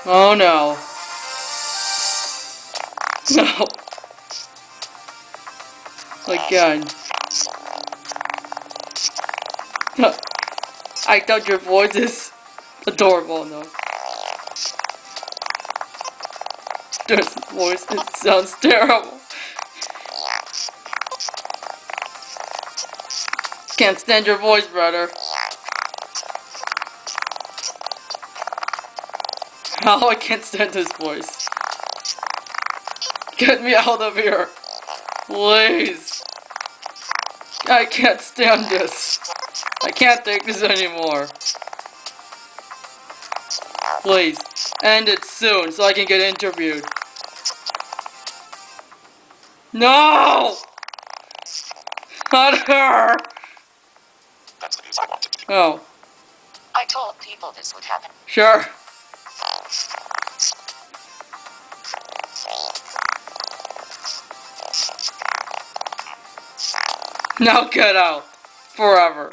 Oh no. No. Again. I thought your voice is adorable, no. This voice, it sounds terrible. Can't stand your voice, brother. How I can't stand this voice. Get me out of here. Please. I can't stand this. I can't take this anymore. Please, end it soon so I can get interviewed. No! Not her! That's the news I wanted to hear. Oh. I told people this would happen. Sure. Now get out. Forever.